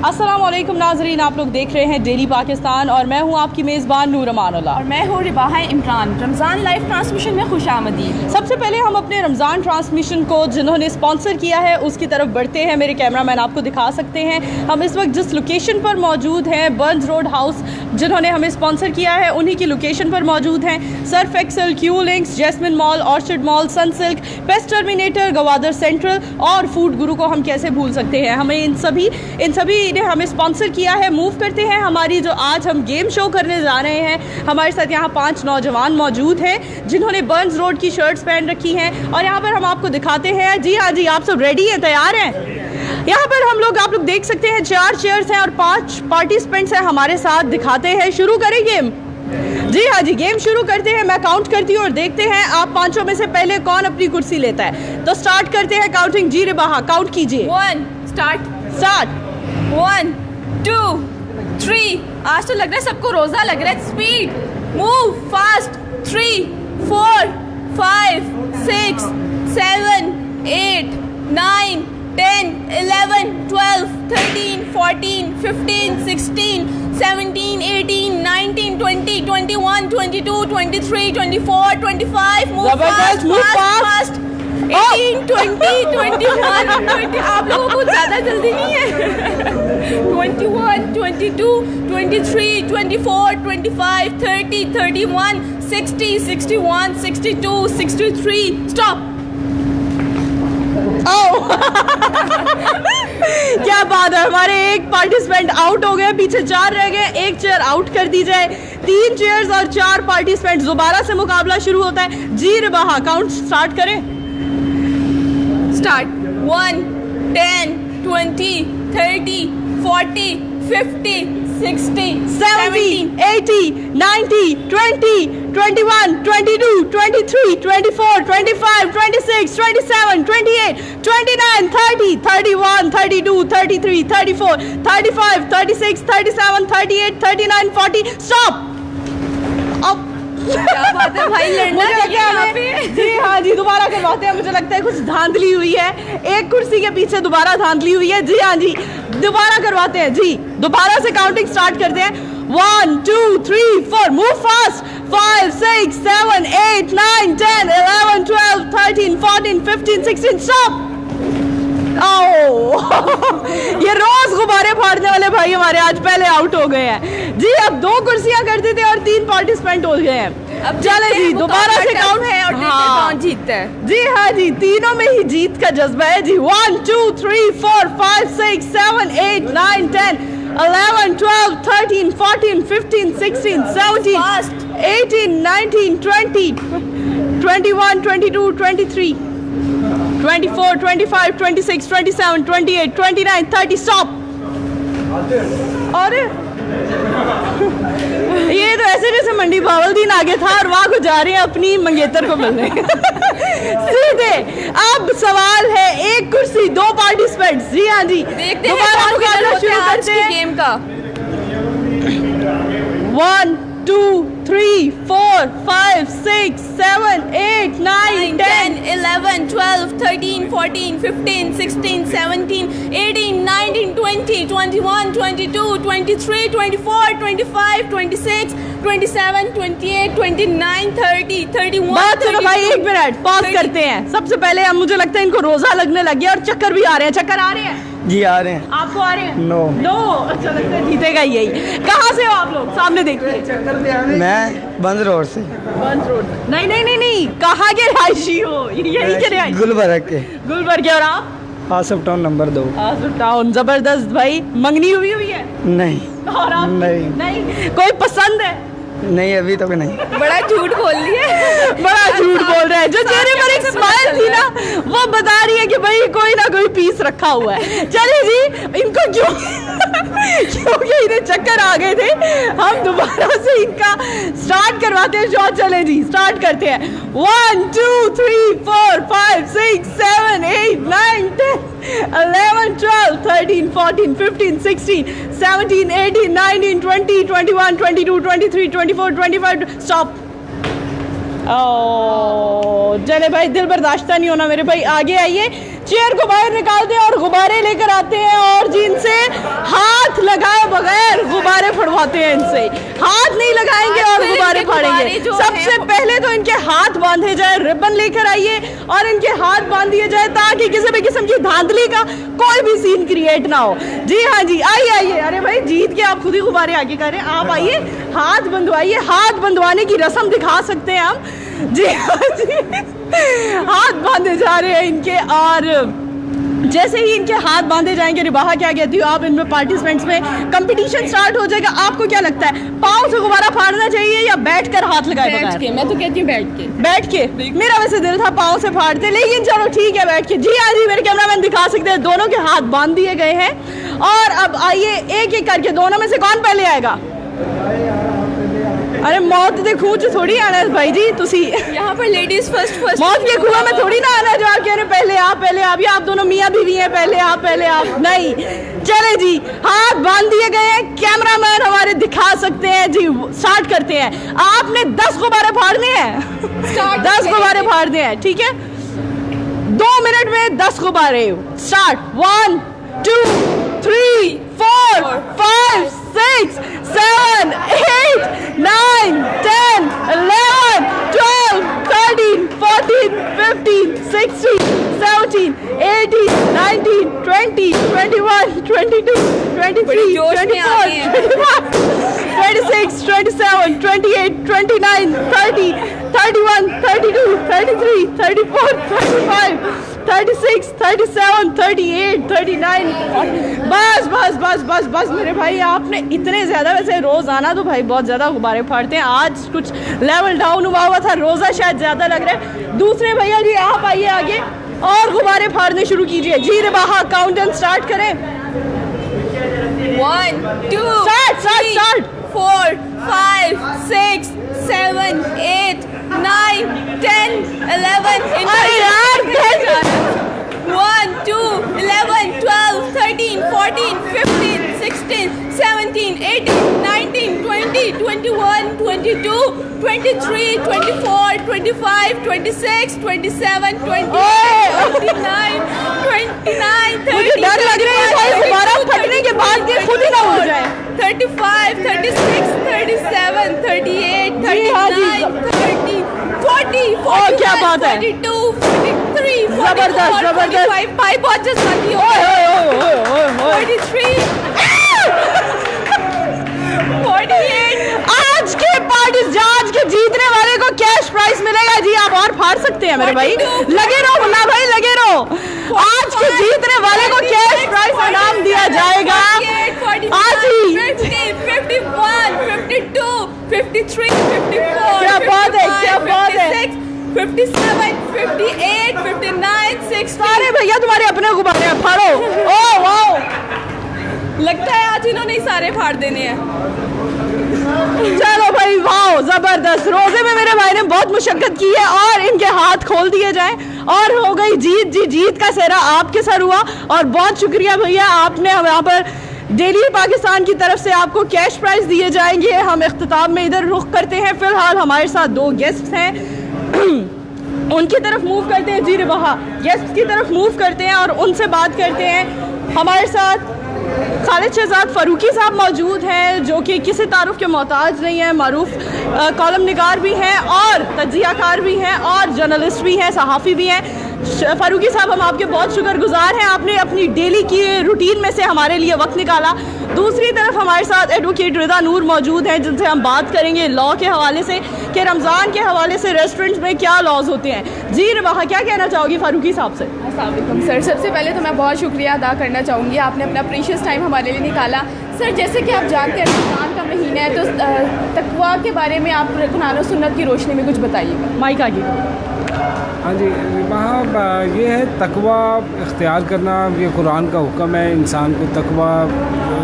अस्सलाम वालेकुम नाजरीन, आप लोग देख रहे हैं डेली पाकिस्तान और मैं हूं आपकी मेज़बान नूर अमानुल्लाह और मैं हूँ रिबाहा इमरान। रमज़ान लाइव ट्रांसमिशन में खुशामदीद। सबसे पहले हम अपने रमज़ान ट्रांसमिशन को जिन्होंने स्पॉन्सर किया है उसकी तरफ बढ़ते हैं। मेरे कैमरामैन आपको दिखा सकते हैं हम इस वक्त जिस लोकेशन पर मौजूद हैं, बर्न्स रोड हाउस, जिन्होंने हमें स्पॉन्सर किया है उन्हीं की लोकेशन पर मौजूद हैं। Surf Excel, Q Links, Jasmine Mall, Orchid Mall, Sunsilk, Pest Terminator, Gwadar Central और फूड गुरु को हम कैसे भूल सकते हैं। हमें इन सभी ने हमें स्पॉन्सर किया है। मूव करते हैं हमारी जो आज हम गेम शो करने जा रहे हैं। हमारे साथ यहाँ 5 नौजवान मौजूद हैं जिन्होंने बर्न्स रोड की शर्ट्स पहन रखी हैं और यहाँ पर हम आपको दिखाते हैं। जी हाँ जी, आप सब रेडी हैं, तैयार हैं? यहाँ पर आप लोग देख सकते हैं 4 चेयर्स हैं और 5 पार्टिसिपेंट्स हैं हमारे साथ। दिखाते हैं, शुरू करें गेम। जी हाँ जी, गेम शुरू करते हैं। मैं काउंट करती हूँ और देखते हैं आप 5 में से पहले कौन अपनी कुर्सी लेता है। तो स्टार्ट करते हैं काउंटिंग। जी रिबाहा, काउंट कीजिए। 1 स्टार्ट 1 2 3। आज तो लग रहा है सबको रोजा लग रहा है। Speed, move fast. 3 4 5 6 7 8 9 10 11 12 13 14 15 16 17 18 19 20 21 22 23 24 25। Move fast 18 20 21 20। आप लोगों को ज़्यादा जल्दी नहीं है। 21 22 23 24 25 30 31 60 61 62 63। स्टॉप। क्या बात है, हमारे एक पार्टिसिपेंट आउट हो गए, पीछे 4 रह गए। एक चेयर आउट कर दी जाए। 3 चेयर्स और 4 पार्टिसिपेंट। दोबारा से मुकाबला शुरू होता है। जी रिबाहा, काउंट स्टार्ट करें। स्टार्ट 1 10 20 30 40 50 60 70 80 90 20 21 22 23 24 25 26 27 28 29 30 31 32 33 34 35 36 37 38 39 40। स्टॉप। अब क्या बात है भाई, लड़ना चाहिए यहाँ पे। जी हाँ जी, दोबारा करवाते हैं। मुझे लगता है कुछ धांधली हुई है, एक कुर्सी के पीछे दोबारा धांधली हुई है। जी हाँ जी, दोबारा करवाते हैं। जी दोबारा से काउंटिंग स्टार्ट करते हैं। 1 2 3 4। Move fast. 5 6 7 8 9 10 11 12 13 14 15 16। स्टॉप। ये रोज गुब्बारे फाड़ने वाले भाई हमारे आज पहले आउट हो गए हैं। जी अब 2 कुर्सियां कर दी थी और 3 पार्टिसिपेंट हो गए हैं। अब चले जी, दोबारा से काउंट है और कौन जीतता है। जी हाँ जी, तीनों में ही जीत का जज्बा है जी। 1 2 3 4 5 6 7 8 9 10 11 12 13 14 15 16 17 18 19 20 21 22 23 24 25 26 27 28 29 30। स्टॉप। और ये तो ऐसे जैसे मंडी बावलदीन आगे था और वहां को जा रहे हैं अपनी मंगेतर को मिलने। सीधे अब सवाल है, एक कुर्सी 2 पार्टिसिपेंट्स। जी हाँ जी, दोबारा मुकाबला शुरू करते हैं गेम का। 1 2 3 4 5 6 7 8 9 10 11 12 13 14 15 16 17 18 19 20 21 22 23 24 25 26 27 28 29 30 31। बात सुनो भाई, 1 मिनट पॉज करते हैं। सबसे पहले अब मुझे लगता है इनको रोजा लगने लग गया और चक्कर भी आ रहे हैं। चक्कर आ रहे हैं? जी आ रहे हैं। आपको आ रहे हैं? नो। अच्छा लगता है जीतेगा यही। कहाँ से हो आप लोग? सामने देखिए। मैं बंद रोड से। बंद रोड? नहीं, कहाँ के रिहायशी हो? यही के रिहायशी? गुलबर्ग के। गुलबर्ग के। और आप? Asaf town number 2। Asaf town, जबरदस्त भाई। मंगनी हुई है? नहीं। और आप? नहीं। कोई पसंद है? नहीं अभी तक नहीं। बड़ा झूठ बोल दिया। बड़ा झूठ बोल रहे हैं। जो चेहरे पर एक स्माइल थी ना, वो बता रही है कि भाई कोई ना कोई पीस रखा हुआ है। चलिए जी, इनको क्योंकि इन्हें चक्कर आ गए थे, हम दोबारा से इनका स्टार्ट करवाते हैं। शॉट चले जी, स्टार्ट करते हैं। 1 2 3 4 5 6 7 8 9 10 11 12 13 14 15 16 17 18 19 20 21 22 23 24 25। स्टॉप। चले भाई, दिल बर्दाश्त नहीं होना मेरे भाई। आगे आइए, चेयर को बाहर निकालते हैं और गुब्बारे लेकर आते हैं और जिनसे हाथ बगैर गुब्बारे फड़वाते हैं इनसे, हाथ नहीं लगाएंगे और गुब्बारे फाड़ेंगे। सबसे पहले तो इनके हाथ बांधे जाए, रिबन लेकर आइए और इनके हाथ बांध दिए जाए ताकि किसी भी किस्म की धांधली का कोई भी सीन क्रिएट ना हो। जी हाँ जी, आइए आइए। अरे भाई जीत के आप खुद ही गुब्बारे आगे करें, आप आइए, हाथ बंधवाइए। हाथ बंधवाने की रस्म दिखा सकते हैं हम। जी हाँ जी, हाथ बांधे जा रहे हैं इनके, और जैसे ही इनके हाथ बांधे जाएंगे, रिबाहा क्या कहती हो आप, इनमें पार्टिसिपेंट्स में कंपटीशन स्टार्ट हो जाएगा। आपको क्या लगता है, पाँव से गुब्बारा फाड़ना चाहिए या बैठकर हाथ लगाए बगैर? बैठ के, मैं तो कहती हूँ बैठ के। मेरा वैसे दिल था पाँव से फाड़ते, लेकिन चलो ठीक है बैठ के। जी हाँ जी, मेरे कैमरामैन दिखा सकते हैं, दोनों के हाथ बांध दिए गए हैं। और अब आइए एक एक करके, दोनों में से कौन पहले आएगा? अरे मौत दे खूह च थोड़ी आना है भाई जी, तुसी यहाँ पर लेडीज फर्स्ट मौत के कुआं में थोड़ी ना आना जो आप कह रहे पहले आप, या आप दोनों मियाँ बीवी हैं, पहले आप नहीं। चले जी, हाथ बांध दिए गए हैं, कैमरामैन हमारे दिखा सकते हैं जी। स्टार्ट करते हैं। आपने 10 गुब्बारे फाड़ने हैं, 10 गुब्बारे फाड़ने हैं, ठीक है? 2 मिनट में 10 गुब्बारे। स्टार्ट। 1 2 3 4 5 6 7 8 9 10 11 12 13 14 15 16 17 18 19 20 21 22 23 24 25 26 27 28 29 30 31 32 33 34 35 36 37 38 39 बस मेरे भाई, आपने इतने ज़्यादा, वैसे रोज़ाना तो भाई बहुत ज़्यादा गुब्बारे फाड़ते हैं, आज कुछ लेवल डाउन हुआ था, रोज़ा शायद ज़्यादा लग रहा है। दूसरे भैया जी आप आइए आगे और गुब्बारे फाड़ने शुरू कीजिए। जी रिबाहा, काउंटडाउन स्टार्ट करें। 1 2 स्टार्ट 4 5 6 7 8 9 10 11 अरे यार 1 2 11 12 13 14 15 16 17 18 19 20 21 22 23 24 25 26 27 28 29 29 30। मुझे डर लग रहा है भाई गुब्बारा फटने के बाद ये खुद ही ना उड़ जाए। 35 36 37 38 39 30 40 और क्या बात है, 42 43 जबरदस्त जबरदस्त भाई बहुत जज्बाती हो। 43 48। आज के जीतने वाले को कैश प्राइज मिलेगा जी। आप और फाड़ सकते हैं मेरे भाई, लगे रहो मुन्ना भाई, लगे रहो। आज के जीतने वाले को कैश प्राइज इनाम दिया जाएगा आज ही। 50 51 52 53 54। क्या बात है, क्या बात है। 57 58 59 60। सारे भैया तुम्हारे अपने गुब्बारे हैं, फाड़ो। ओ वाओ, लगता है आज इन्होंने ही सारे फाड़ देने हैं। चलो भाई, वाह जबरदस्त। रोजे में मेरे भाई ने बहुत मुशक्कत की है और इनके हाथ खोल दिए जाएं और हो गई जीत। जी जीत का सेहरा आपके सर हुआ और बहुत शुक्रिया भैया, आपने यहाँ पर डेली पाकिस्तान की तरफ से आपको कैश प्राइज दिए जाएंगे। हम इख्तिताम में इधर रुख करते हैं। फिलहाल हमारे साथ 2 गेस्ट हैं, उनकी तरफ मूव करते हैं। जी रिबाहा, गेस्ट की तरफ मूव करते हैं और उनसे बात करते हैं। हमारे साथ खालिद शहजाद फ़ारूकी साहब मौजूद हैं, जो कि किसी तारुफ के मोहताज नहीं है, मारूफ कॉलम निगार भी हैं और तज्जियाकार भी हैं और जर्नलिस्ट भी हैं, सहाफ़ी भी हैं। फ़ारूकी साहब, हम आपके बहुत शुक्रगुजार हैं, आपने अपनी डेली की रूटीन में से हमारे लिए वक्त निकाला। दूसरी तरफ हमारे साथ एडवोकेट रिदा नूर मौजूद हैं, जिनसे हम बात करेंगे लॉ के हवाले से कि रमज़ान के हवाले से रेस्टोरेंट्स में क्या लॉज होते हैं। जी रिबाहा, क्या कहना चाहोगी फ़ारूकी साहब से? अस्सलाम वालेकुम सर, सबसे पहले तो मैं बहुत शुक्रिया अदा करना चाहूँगी, आपने अपना प्रीशियस टाइम हमारे लिए निकाला। सर जैसे कि आप जानते हैं रमज़ान का महीना है, तो तकवा के बारे में आप कुरान और सुन्नत की रोशनी में कुछ बताइएगा। माइक आगे। हाँ जी, वहाँ ये है तकवा इख्तियार करना, ये कुरान का हुक्म है इंसान को तकवा,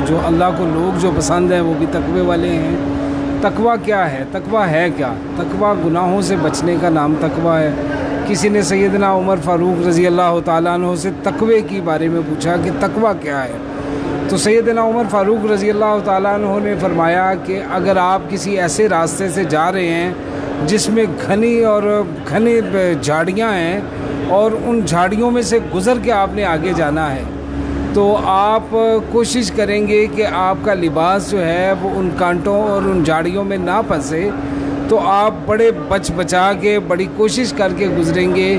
जो अल्लाह को लोग जो पसंद है वो भी तकवे वाले हैं। तकवा क्या है, तकवा है क्या? तकवा गुनाहों से बचने का नाम तकवा है। किसी ने सैयदना उमर फ़ारूक रज़ी अल्लाह तआला अन्हु से तकवे के बारे में पूछा कि तकवा क्या है, तो सैयदना उमर फ़ारूक रज़ी अल्लाह तआला अन्हु ने फरमाया कि अगर आप किसी ऐसे रास्ते से जा रहे हैं जिसमें घनी झाड़ियाँ हैं और उन झाड़ियों में से गुज़र के आपने आगे जाना है, तो आप कोशिश करेंगे कि आपका लिबास जो है वो उन कांटों और उन झाड़ियों में ना फंसे, तो आप बड़े बचा के बड़ी कोशिश करके गुजरेंगे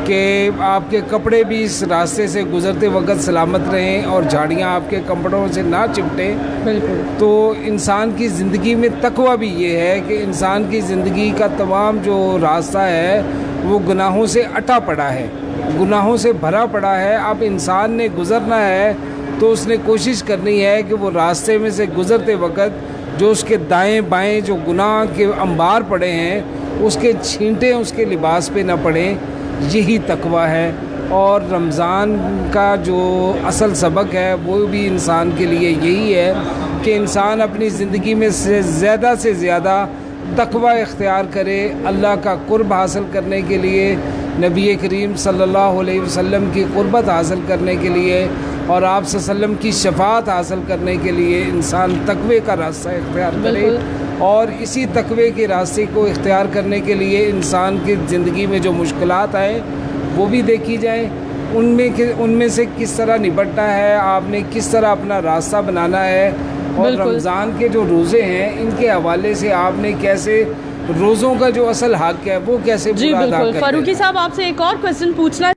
कि आपके कपड़े भी इस रास्ते से गुज़रते वक्त सलामत रहें और झाड़ियाँ आपके कपड़ों से ना चिपटे। बिल्कुल। तो इंसान की ज़िंदगी में तकवा भी ये है कि इंसान की ज़िंदगी का तमाम जो रास्ता है वो गुनाहों से अटा पड़ा है, गुनाहों से भरा पड़ा है। अब इंसान ने गुज़रना है तो उसने कोशिश करनी है कि वो रास्ते में से गुज़रते वक्त जो उसके दाएं बाएं जो गुनाह के अंबार पड़े हैं उसके छींटे उसके लिबास पे ना पड़ें, यही तकवा है। और रमज़ान का जो असल सबक है वो भी इंसान के लिए यही है कि इंसान अपनी ज़िंदगी में से ज़्यादा तकवा इख्तियार करे, अल्लाह का कुर्ब हासिल करने के लिए, नबी करीम सल्लल्लाहु अलैहि वसल्लम की कुर्बत हासिल करने के लिए और आप सल्लम की शफाअत हासिल करने के लिए इंसान तकवे का रास्ता इख्तियार करे। और इसी तकवे के रास्ते को इख्तियार करने के लिए इंसान की ज़िंदगी में जो मुश्किलात आए वो भी देखी जाए, उनमें से किस तरह निपटना है, आपने किस तरह अपना रास्ता बनाना है। और रमज़ान के जो रोज़े हैं इनके हवाले से आपने कैसे रोज़ों का जो असल हक़ है वो कैसे पूरा अदा करना है। फारूकी साहब आपसे एक और क्वेश्चन पूछना